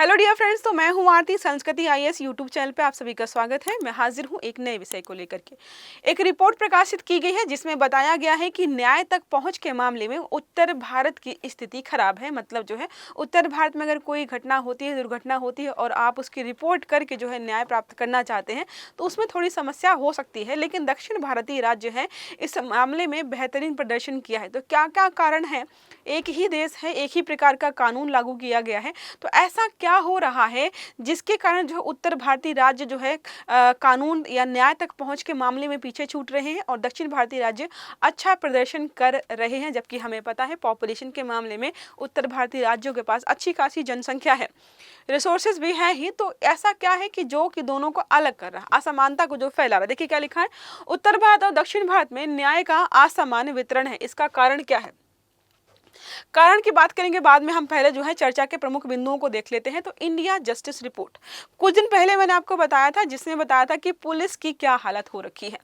Hello dear friends, तो मैं हूं आरती। संस्कृति आईएएस यूट्यूब चैनल पे आप सभी का स्वागत है। मैं हाजिर हूं एक नए विषय को लेकर के। एक रिपोर्ट प्रकाशित की गई है जिसमें बताया गया है कि न्याय तक पहुंच के मामले में उत्तर भारत की स्थिति खराब है। मतलब जो है उत्तर भारत में अगर कोई घटना होती है, दुर्घटना होती है और आप उसकी रिपोर्ट करके जो है न्याय प्राप्त करना चाहते हैं तो उसमें थोड़ी समस्या हो सकती है। लेकिन दक्षिण भारतीय राज्य है इस मामले में बेहतरीन प्रदर्शन किया है। तो क्या क्या कारण है? एक ही देश है, एक ही प्रकार का कानून लागू किया गया है, तो ऐसा क्या हो रहा है जिसके कारण जो उत्तर भारतीय राज्य जो है कानून या न्याय तक पहुंच के मामले में पीछे छूट रहे हैं और दक्षिण भारतीय राज्य अच्छा प्रदर्शन कर रहे हैं। जबकि हमें पता है पॉपुलेशन के मामले में उत्तर भारतीय राज्यों के पास अच्छी खासी जनसंख्या है, रिसोर्सेज भी है ही। तो ऐसा क्या है कि जो कि दोनों को अलग कर रहा है, असमानता को जो फैला रहा है। देखिए क्या लिखा है, उत्तर भारत और दक्षिण भारत में न्याय का असमान वितरण है। इसका कारण क्या है? कारण की बात करेंगे बाद में, हम पहले जो है चर्चा के प्रमुख बिंदुओं को देख लेते हैं। तो इंडिया जस्टिस रिपोर्ट कुछ दिन पहले मैंने आपको बताया था, जिसमें बताया था कि पुलिस की क्या हालत हो रखी है।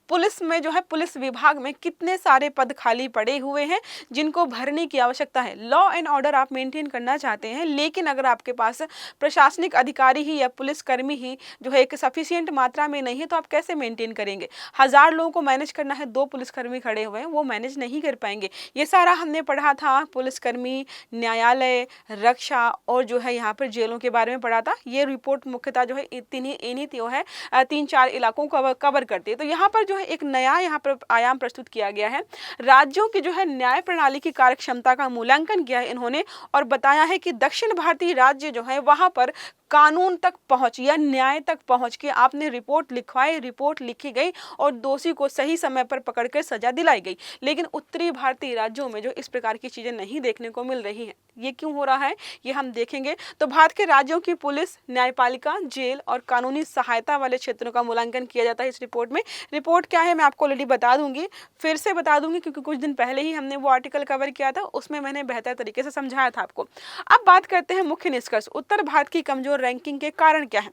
पुलिस में जो है पुलिस विभाग में कितने सारे पद खाली पड़े हुए हैं जिनको भरने की आवश्यकता है। लॉ एंड ऑर्डर आप मेंटेन करना चाहते हैं, लेकिन अगर आपके पास प्रशासनिक अधिकारी ही या पुलिसकर्मी ही जो है एक सफिशियंट मात्रा में नहीं है तो आप कैसे मेंटेन करेंगे? 1000 लोगों को मैनेज करना है, 2 पुलिसकर्मी खड़े हुए हैं, वो मैनेज नहीं कर पाएंगे। ये सारा हमने पढ़ा था पुलिसकर्मी, न्यायालय, रक्षा और जो है यहाँ पर जेलों के बारे में पढ़ा था। ये रिपोर्ट मुख्यतः जो है इन्हीं जो है 3-4 इलाकों को कवर करती है। तो यहाँ पर जो है एक नया यहाँ पर आयाम प्रस्तुत किया गया है। राज्यों की जो है न्याय प्रणाली की कार्य क्षमता का मूल्यांकन किया है इन्होंने और बताया है कि दक्षिण भारतीय राज्य जो है वहां पर कानून तक पहुंच या न्याय तक पहुंच के आपने रिपोर्ट लिखवाई, रिपोर्ट लिखी गई और दोषी को सही समय पर पकड़कर सजा दिलाई गई। लेकिन उत्तरी भारतीय राज्यों में जो इस प्रकार की चीजें नहीं देखने को मिल रही हैं। ये क्यों हो रहा है ये हम देखेंगे। तो भारत के राज्यों की पुलिस, न्यायपालिका, जेल और कानूनी सहायता वाले क्षेत्रों का मूल्यांकन किया जाता है इस रिपोर्ट में। रिपोर्ट क्या है मैं आपको ऑलरेडी बता दूंगी, फिर से बता दूंगी, क्योंकि कुछ दिन पहले ही हमने वो आर्टिकल कवर किया था, उसमें मैंने बेहतर तरीके से समझाया था आपको। अब बात करते हैं मुख्य निष्कर्ष। उत्तर भारत की कमजोर रैंकिंग के कारण क्या है?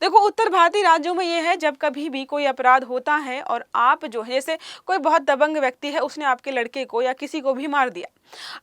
देखो उत्तर भारतीय राज्यों में ये है, जब कभी भी कोई अपराध होता है और आप जो है जैसे कोई बहुत दबंग व्यक्ति है, उसने आपके लड़के को या किसी को भी मार दिया,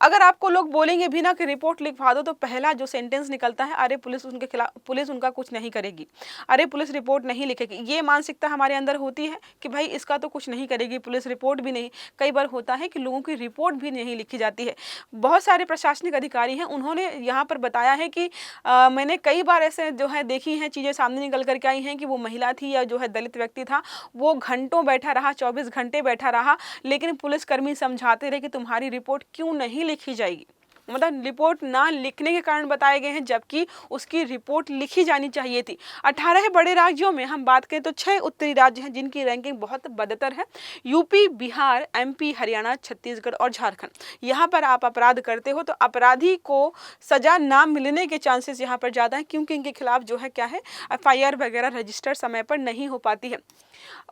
अगर आपको लोग बोलेंगे भी ना कि रिपोर्ट लिखवा दो, तो पहला जो सेंटेंस निकलता है, अरे पुलिस उनके खिलाफ, पुलिस उनका कुछ नहीं करेगी, अरे पुलिस रिपोर्ट नहीं लिखेगी। ये मानसिकता हमारे अंदर होती है कि भाई इसका तो कुछ नहीं करेगी पुलिस, रिपोर्ट भी नहीं। कई बार होता है कि लोगों की रिपोर्ट भी नहीं लिखी जाती है। बहुत सारे प्रशासनिक अधिकारी हैं, उन्होंने यहाँ पर बताया है कि मैंने कई बार ऐसे जो है देखी हैं चीज़ें सामने निकल करके आई हैं कि वो महिला थी या जो है दलित व्यक्ति था, वो घंटों बैठा रहा, 24 घंटे बैठा रहा, लेकिन पुलिसकर्मी समझाते रहे कि तुम्हारी रिपोर्ट क्यों नहीं लिखी जाएगी। मतलब रिपोर्ट ना लिखने के कारण बताए गए हैं, जबकि उसकी रिपोर्ट लिखी जानी चाहिए थी। 18 बड़े राज्यों में हम बात करें तो 6 उत्तरी राज्य हैं जिनकी रैंकिंग बहुत बदतर है। यूपी, बिहार, एमपी, हरियाणा, छत्तीसगढ़ और झारखंड। यहाँ पर आप अपराध करते हो तो अपराधी को सजा ना मिलने के चांसेस यहाँ पर ज़्यादा है, क्योंकि इनके खिलाफ जो है क्या है एफआईआर वगैरह रजिस्टर समय पर नहीं हो पाती है।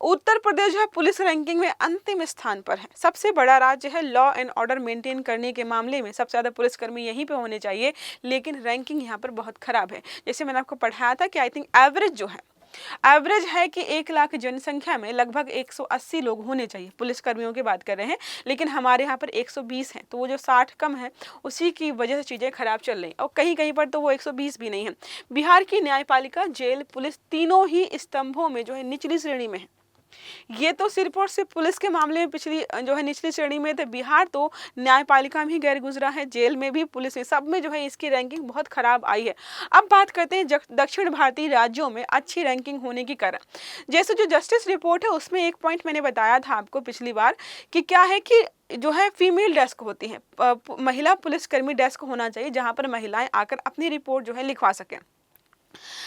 उत्तर प्रदेश जो है पुलिस रैंकिंग में अंतिम स्थान पर है। सबसे बड़ा राज्य है, लॉ एंड ऑर्डर मेंटेन करने के मामले में सबसे ज़्यादा पुलिसकर्मी यहीं पे होने चाहिए, लेकिन रैंकिंग यहाँ पर बहुत खराब है। जैसे मैंने आपको पढ़ाया था कि आई थिंक एवरेज है कि 1 लाख जनसंख्या में लगभग 180 लोग होने चाहिए, पुलिसकर्मियों की बात कर रहे हैं, लेकिन हमारे यहाँ पर 120 हैं। तो वो जो 60 कम है, उसी की वजह से चीज़ें खराब चल रही, और कहीं कहीं पर तो वो 120 भी नहीं है। बिहार की न्यायपालिका, जेल, पुलिस तीनों ही स्तंभों में जो है निचली श्रेणी में है। ये तो सिर्फ और सिर्फ पुलिस के मामले में पिछली जो है निचली श्रेणी में थे। बिहार तो न्यायपालिका में गैर गुजरा है, जेल में भी, पुलिस में, सब में जो है इसकी रैंकिंग बहुत खराब आई है। अब बात करते हैं दक्षिण भारतीय राज्यों में अच्छी रैंकिंग होने की कारण। जैसे जो जस्टिस रिपोर्ट है उसमें एक पॉइंट मैंने बताया था आपको पिछली बार कि क्या है कि जो है फीमेल डेस्क होती है, महिला पुलिसकर्मी डेस्क होना चाहिए जहां पर महिलाएं आकर अपनी रिपोर्ट जो है लिखवा सकें।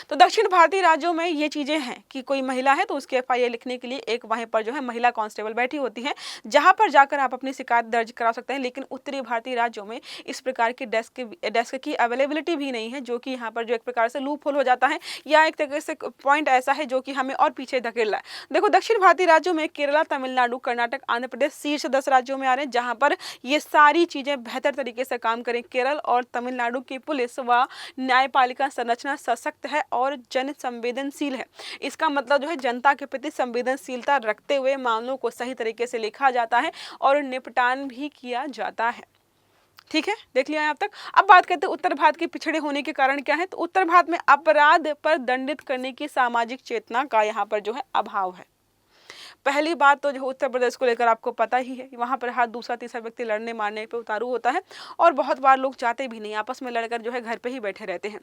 तो दक्षिण भारतीय राज्यों में ये चीजें हैं कि कोई महिला है तो उसके एफआईआर लिखने के लिए एक वहीं पर जो है महिला कांस्टेबल बैठी होती है, जहां पर जाकर आप अपनी शिकायत दर्ज करा सकते हैं। लेकिन उत्तरी भारतीय राज्यों में इस प्रकार की डेस्क की अवेलेबिलिटी भी नहीं है, जो कि यहाँ पर जो एक प्रकार से लूप होल हो जाता है, या एक तरीके से पॉइंट ऐसा है जो कि हमें और पीछे धकेल रहा है। देखो दक्षिण भारतीय राज्यों में केरला, तमिलनाडु, कर्नाटक, आंध्र प्रदेश शीर्ष 10 राज्यों में आ रहे हैं, जहां पर ये सारी चीजें बेहतर तरीके से काम करें। केरल और तमिलनाडु की पुलिस व न्यायपालिका संरचना सशक्त है और जन संवेदनशील है। इसका मतलब जो है जनता के प्रति संवेदनशीलता रखते हुए मामलों को सही तरीके से लिखा जाता है और निपटान भी किया जाता है। ठीक है, देख लिया है अब तक। अब बात करते हैं उत्तर भारत के पिछड़े होने के कारण क्या है। तो उत्तर भारत में अपराध पर दंडित करने की सामाजिक चेतना का यहाँ पर जो है अभाव है। पहली बात तो जो उत्तर प्रदेश को लेकर आपको पता ही है, वहाँ पर हर दूसरा तीसरा व्यक्ति लड़ने मारने पे उतारू होता है और बहुत बार लोग चाहते भी नहीं, आपस में लड़कर जो है घर पे ही बैठे रहते हैं।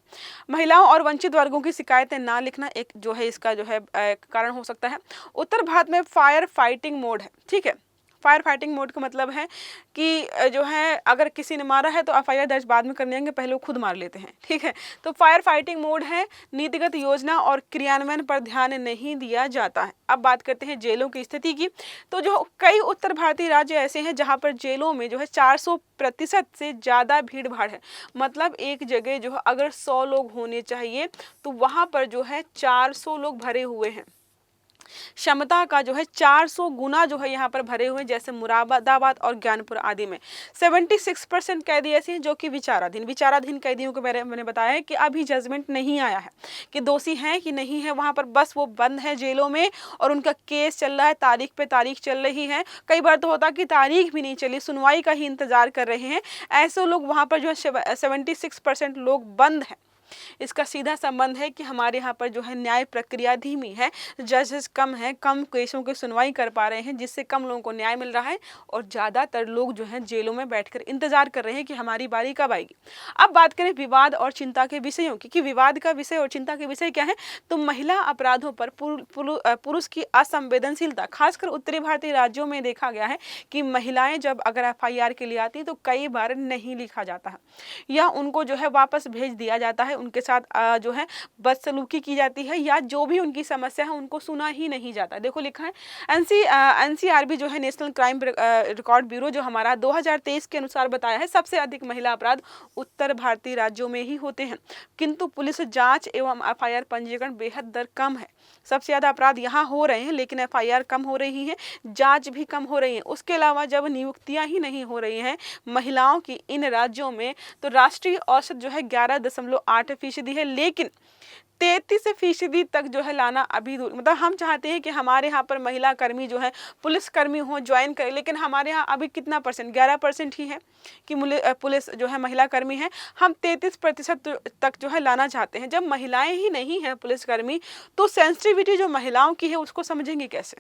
महिलाओं और वंचित वर्गों की शिकायतें ना लिखना एक जो है इसका जो है कारण हो सकता है। उत्तर भारत में फायर फाइटिंग मोड है, ठीक है। फायर फाइटिंग मोड का मतलब है कि जो है अगर किसी ने मारा है तो एफआईआर दर्ज बाद में करने आएंगे, पहले वो खुद मार लेते हैं, ठीक है। तो फायर फाइटिंग मोड है, नीतिगत योजना और क्रियान्वयन पर ध्यान नहीं दिया जाता है। अब बात करते हैं जेलों की स्थिति की। तो जो कई उत्तर भारतीय राज्य ऐसे हैं जहां पर जेलों में जो है 400% से ज़्यादा भीड़ भाड़ है। मतलब एक जगह जो है अगर 100 लोग होने चाहिए तो वहां पर जो है 400 लोग भरे हुए हैं। क्षमता का जो है 400 गुना जो है यहाँ पर भरे हुए हैं, जैसे मुरादाबाद और ज्ञानपुर आदि में 76% कैदी ऐसे हैं जो कि विचाराधीन कैदियों के बारे में मैंने बताया है कि अभी जजमेंट नहीं आया है कि दोषी हैं कि नहीं है, वहाँ पर बस वो बंद है जेलों में और उनका केस चल रहा है, तारीख पे तारीख चल रही है। कई बार तो होता कि तारीख भी नहीं चली, सुनवाई का ही इंतजार कर रहे हैं। ऐसे लोग वहाँ पर जो है 76% लोग बंद हैं। इसका सीधा संबंध है कि हमारे यहाँ पर जो है न्याय प्रक्रिया धीमी है, जजेस कम है, कम केसों की सुनवाई कर पा रहे हैं, जिससे कम लोगों को न्याय मिल रहा है और ज़्यादातर लोग जो है जेलों में बैठकर इंतजार कर रहे हैं कि हमारी बारी कब आएगी। अब बात करें विवाद और चिंता के विषयों की कि विवाद का विषय और चिंता के विषय क्या है। तो महिला अपराधों पर पुरुष की असंवेदनशीलता, खासकर उत्तरी भारतीय राज्यों में देखा गया है कि महिलाएं जब अगर एफआईआर के लिए आती तो कई बार नहीं लिखा जाता है या उनको जो है वापस भेज दिया जाता है, उनके साथ जो है बदसलूकी की जाती है या जो भी उनकी समस्या है उनको सुना ही नहीं जाता। देखो लिखा है एनसीआरबी जो है नेशनल क्राइम रिकॉर्ड ब्यूरो जो हमारा 2023 के अनुसार बताया है सबसे अधिक महिला अपराध उत्तर भारतीय राज्यों में ही होते हैं, किंतु पुलिस जांच एवं एफआईआर पंजीकरण बेहद दर कम है। सबसे ज़्यादा अपराध यहाँ हो रहे हैं लेकिन एफआईआर कम हो रही है, जांच भी कम हो रही है। उसके अलावा जब नियुक्तियाँ ही नहीं हो रही हैं महिलाओं की इन राज्यों में तो राष्ट्रीय औसत जो है 11.8% है, लेकिन 33% तक जो है लाना अभी दूर। मतलब हम चाहते हैं कि हमारे यहाँ पर महिला कर्मी जो है पुलिस कर्मी हो, ज्वाइन करें, लेकिन हमारे यहाँ अभी कितना परसेंट, 11% ही है कि पुलिस जो है महिला कर्मी है। हम 33% तक जो है लाना चाहते हैं। जब महिलाएं ही नहीं हैं पुलिसकर्मी तो सेंसिटिविटी जो महिलाओं की है उसको समझेंगे कैसे।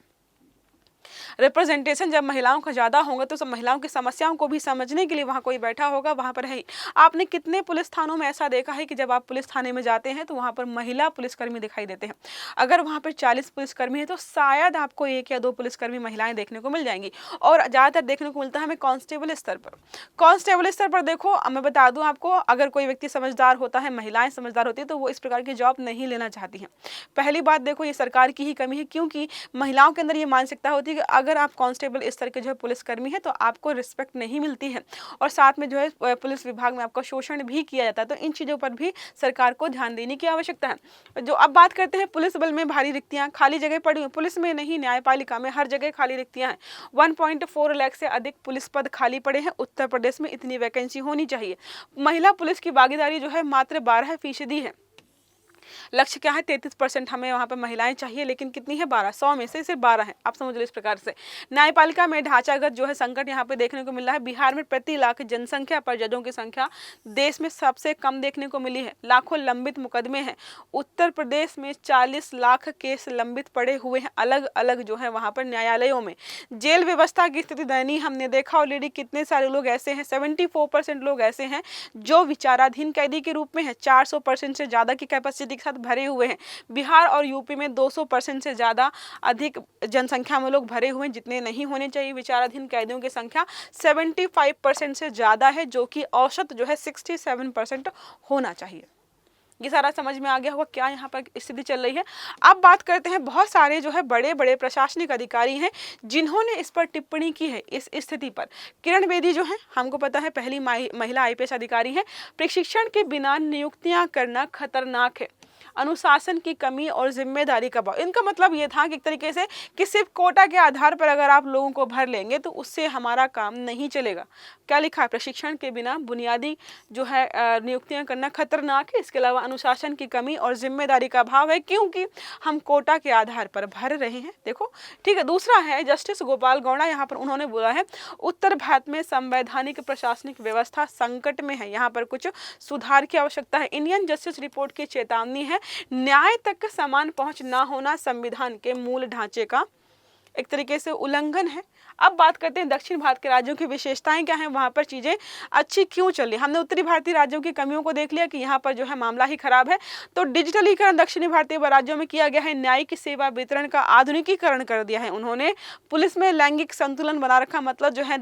रिप्रेजेंटेशन जब महिलाओं का ज़्यादा होगा तो सब महिलाओं की समस्याओं को भी समझने के लिए वहाँ कोई बैठा होगा, वहाँ पर है। आपने कितने पुलिस थानों में ऐसा देखा है कि जब आप पुलिस थाने में जाते हैं तो वहाँ पर महिला पुलिसकर्मी दिखाई देते हैं। अगर वहाँ पर 40 पुलिसकर्मी है तो शायद आपको 1 या 2 पुलिसकर्मी महिलाएं देखने को मिल जाएंगी और ज़्यादातर देखने को मिलता है हमें कांस्टेबल स्तर पर। कांस्टेबल स्तर पर देखो मैं बता दूँ आपको, अगर कोई व्यक्ति समझदार होता है, महिलाएं समझदार होती है तो वो इस प्रकार की जॉब नहीं लेना चाहती हैं। पहली बात देखो ये सरकार की ही कमी है, क्योंकि महिलाओं के अंदर ये मानसिकता होती है कि अगर आप कांस्टेबल इस तरह के जो है पुलिसकर्मी है तो आपको रिस्पेक्ट नहीं मिलती है और साथ में जो है पुलिस विभाग में आपका शोषण भी किया जाता है। तो इन चीज़ों पर भी सरकार को ध्यान देने की आवश्यकता है। जो अब बात करते हैं पुलिस बल में भारी रिक्तियां, खाली जगह पड़ी हुई, पुलिस में नहीं न्यायपालिका में हर जगह खाली रिक्तियां हैं। 1.4 लाख से अधिक पुलिस पद खाली पड़े हैं। उत्तर प्रदेश में इतनी वैकेंसी होनी चाहिए। महिला पुलिस की भागीदारी जो है मात्र 12% है। लक्ष्य क्या है, 33% हमें वहाँ पर महिलाएं चाहिए, लेकिन कितनी है, 12, 100 में से सिर्फ 12 है। आप समझ लो इस प्रकार से। न्यायपालिका में ढांचागत जो है संकट यहाँ पे देखने को मिल रहा है। बिहार में प्रति लाख जनसंख्या पर जजों की संख्या देश में सबसे कम देखने को मिली है। लाखों लंबित मुकदमे हैं। उत्तर प्रदेश में 40 लाख केस लंबित पड़े हुए हैं अलग अलग जो है वहाँ पर न्यायालयों में। जेल व्यवस्था की स्थिति दयनीय हमने देखा ऑलरेडी। कितने सारे लोग ऐसे हैं, 74% लोग ऐसे हैं जो विचाराधीन कैदी के रूप में है। 400% से ज़्यादा की कैपेसिटी के साथ भरे हुए हैं। बिहार और यूपी में 200% से ज़्यादा अधिक जनसंख्या में लोग भरे हुए हैं, जितने नहीं होने चाहिए। विचाराधीन कैदियों की संख्या 75% से ज़्यादा है, जो कि औसत जो है 67% होना चाहिए। ये सारा समझ में आ गया होगा क्या यहाँ पर स्थिति चल रही है। अब बात करते हैं, बहुत सारे जो है बड़े बड़े प्रशासनिक अधिकारी हैं जिन्होंने इस पर टिप्पणी की है, इस स्थिति पर। किरण बेदी जो है, हमको पता है पहली महिला आईपीएस अधिकारी है। प्रशिक्षण के बिना नियुक्तियां करना खतरनाक है। अनुशासन की कमी और जिम्मेदारी का अभाव। इनका मतलब ये था कि एक तरीके से कि सिर्फ कोटा के आधार पर अगर आप लोगों को भर लेंगे तो उससे हमारा काम नहीं चलेगा। क्या लिखा है, प्रशिक्षण के बिना बुनियादी जो है नियुक्तियां करना खतरनाक है। इसके अलावा अनुशासन की कमी और जिम्मेदारी का अभाव है, क्योंकि हम कोटा के आधार पर भर रहे हैं। देखो ठीक है। दूसरा है जस्टिस गोपाल गौड़ा, यहाँ पर उन्होंने बोला है उत्तर भारत में संवैधानिक प्रशासनिक व्यवस्था संकट में है, यहाँ पर कुछ सुधार की आवश्यकता है। इंडियन जस्टिस रिपोर्ट की चेतावनी है, न्याय तक समान पहुंच ना होना संविधान के मूल ढांचे का एक तरीके से उल्लंघन है। अब बात करते हैं दक्षिण भारत के राज्यों की विशेषताएं क्या हैं, वहां पर चीजें अच्छी क्यों चल रही। हमने उत्तरी भारतीय राज्यों की कमियों को देख लिया कि यहाँ पर जो है मामला ही खराब है। तो डिजिटलीकरण दक्षिणी भारतीय राज्यों में किया गया है, न्यायिक सेवा वितरण का आधुनिकीकरण कर दिया है उन्होंने। पुलिस में लैंगिक संतुलन बना रखा, मतलब जो है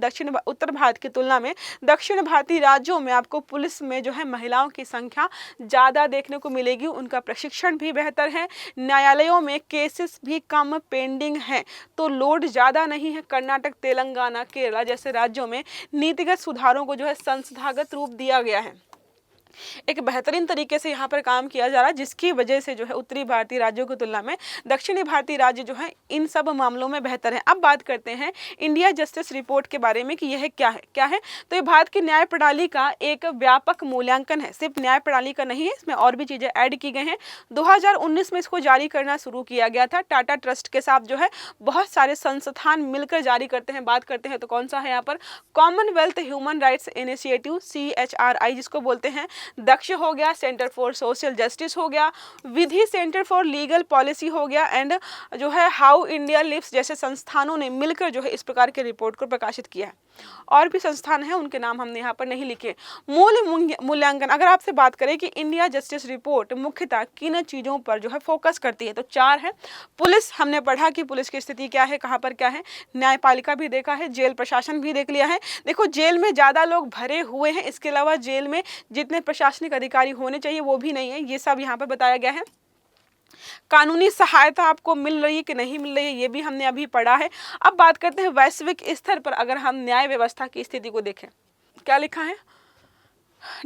उत्तर भारत की तुलना में दक्षिण भारतीय राज्यों में आपको पुलिस में जो है महिलाओं की संख्या ज्यादा देखने को मिलेगी। उनका प्रशिक्षण भी बेहतर है, न्यायालयों में केसेस भी कम पेंडिंग है, तो लोड ज्यादा नहीं है। कर्नाटक, तेलंगाना, केरला जैसे राज्यों में नीतिगत सुधारों को जो है संस्थागत रूप दिया गया है। एक बेहतरीन तरीके से यहाँ पर काम किया जा रहा है, जिसकी वजह से जो है उत्तरी भारतीय राज्यों की तुलना में दक्षिणी भारतीय राज्य जो है इन सब मामलों में बेहतर है। अब बात करते हैं इंडिया जस्टिस रिपोर्ट के बारे में कि यह क्या है। तो ये भारत की न्याय प्रणाली का एक व्यापक मूल्यांकन है, सिर्फ न्याय प्रणाली का नहीं है, इसमें और भी चीजें ऐड की गई हैं। 2019 में इसको जारी करना शुरू किया गया था। टाटा ट्रस्ट के साथ जो है बहुत सारे संस्थान मिलकर जारी करते हैं। बात करते हैं तो कौन सा है यहाँ पर, Commonwealth human rights initiative CHRI जिसको बोलते हैं, दक्ष हो गया, सेंटर फॉर सोशल जस्टिस हो गया, विधि सेंटर फॉर लीगल पॉलिसी हो गया, एंड जो है हाउ इंडिया लिव्स जैसे संस्थानों ने मिलकर जो है इस प्रकार के रिपोर्ट को प्रकाशित किया है। और भी संस्थान हैं, उनके नाम हमने यहाँ पर नहीं लिखे। मूल मूल्यांकन अगर आपसे बात करें कि इंडिया जस्टिस रिपोर्ट मुख्यतः किन चीजों पर जो है फोकस करती है, तो 4 है। पुलिस, हमने पढ़ा कि पुलिस की स्थिति क्या है, कहाँ पर क्या है। न्यायपालिका भी देखा है, जेल प्रशासन भी देख लिया है। देखो जेल में ज्यादा लोग भरे हुए हैं, इसके अलावा जेल में जितने प्रशासनिक अधिकारी होने चाहिए वो भी नहीं है, ये सब यहाँ पर बताया गया है। कानूनी सहायता आपको मिल रही है कि नहीं मिल रही है, ये भी हमने अभी पढ़ा है। अब बात करते हैं वैश्विक स्तर पर अगर हम न्याय व्यवस्था की स्थिति को देखें, क्या लिखा है,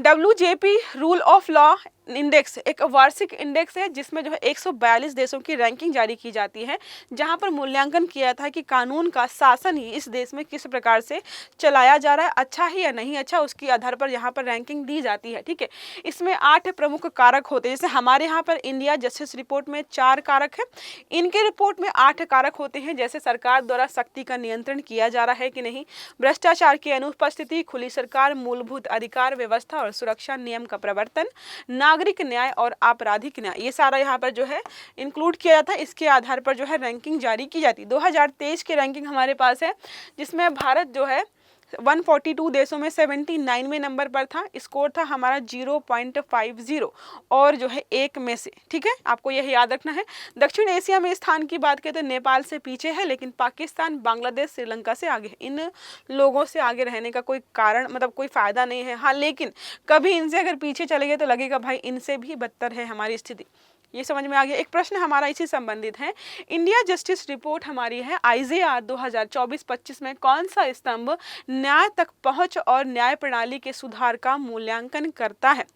WJP rule of law index एक वार्षिक इंडेक्स है जिसमें जो है 142 देशों की रैंकिंग जारी की जाती है, जहां पर मूल्यांकन किया था कि कानून का शासन ही इस देश में किस प्रकार से चलाया जा रहा है, अच्छा है या नहीं अच्छा, उसके आधार पर यहाँ पर रैंकिंग दी जाती है। ठीक है, इसमें 8 प्रमुख कारक होते हैं। जैसे हमारे यहाँ पर इंडिया जस्टिस रिपोर्ट में 4 कारक है, इनके रिपोर्ट में 8 कारक होते हैं। जैसे सरकार द्वारा शक्ति का नियंत्रण किया जा रहा है कि नहीं, भ्रष्टाचार की अनुपस्थिति, खुली सरकार, मूलभूत अधिकार व्यवस्था और सुरक्षा नियम का प्रवर्तन, नागरिक न्याय और आपराधिक न्याय, ये सारा यहाँ पर जो है इंक्लूड किया जाता है। इसके आधार पर जो है रैंकिंग जारी की जाती है। 2023 की रैंकिंग हमारे पास है, जिसमें भारत जो है 142 देशों में 79वें नंबर पर था। स्कोर था हमारा 0.50 और जो है 1 में से। ठीक है, आपको यह याद रखना है। दक्षिण एशिया में स्थान की बात करें तो नेपाल से पीछे है, लेकिन पाकिस्तान, बांग्लादेश, श्रीलंका से आगे है। इन लोगों से आगे रहने का कोई कारण मतलब कोई फायदा नहीं है। हाँ, लेकिन कभी इनसे अगर पीछे चले गए तो लगेगा भाई इनसे भी बदतर है हमारी स्थिति। ये समझ में आ गया। एक प्रश्न हमारा इसी संबंधित है, इंडिया जस्टिस रिपोर्ट हमारी है IJR 2024-25 में कौन सा स्तंभ न्याय तक पहुंच और न्याय प्रणाली के सुधार का मूल्यांकन करता है।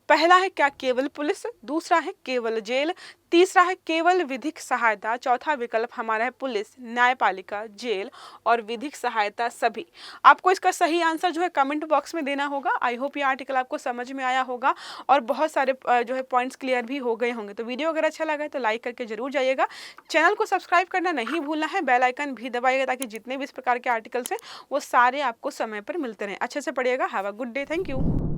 पहला है क्या केवल पुलिस, दूसरा है केवल जेल, तीसरा है केवल विधिक सहायता, चौथा विकल्प हमारा है पुलिस, न्यायपालिका, जेल और विधिक सहायता सभी। आपको इसका सही आंसर जो है कमेंट बॉक्स में देना होगा। आई होप ये आर्टिकल आपको समझ में आया होगा और बहुत सारे जो है पॉइंट्स क्लियर भी हो गए होंगे। तो वीडियो अगर अच्छा लगा है तो लाइक करके जरूर जाइएगा। चैनल को सब्सक्राइब करना नहीं भूलना है, बेल आइकन भी दबाइएगा ताकि जितने भी इस प्रकार के आर्टिकल्स हैं वो सारे आपको समय पर मिलते रहें। अच्छे से पढ़िएगा। Have a good day. Thank you.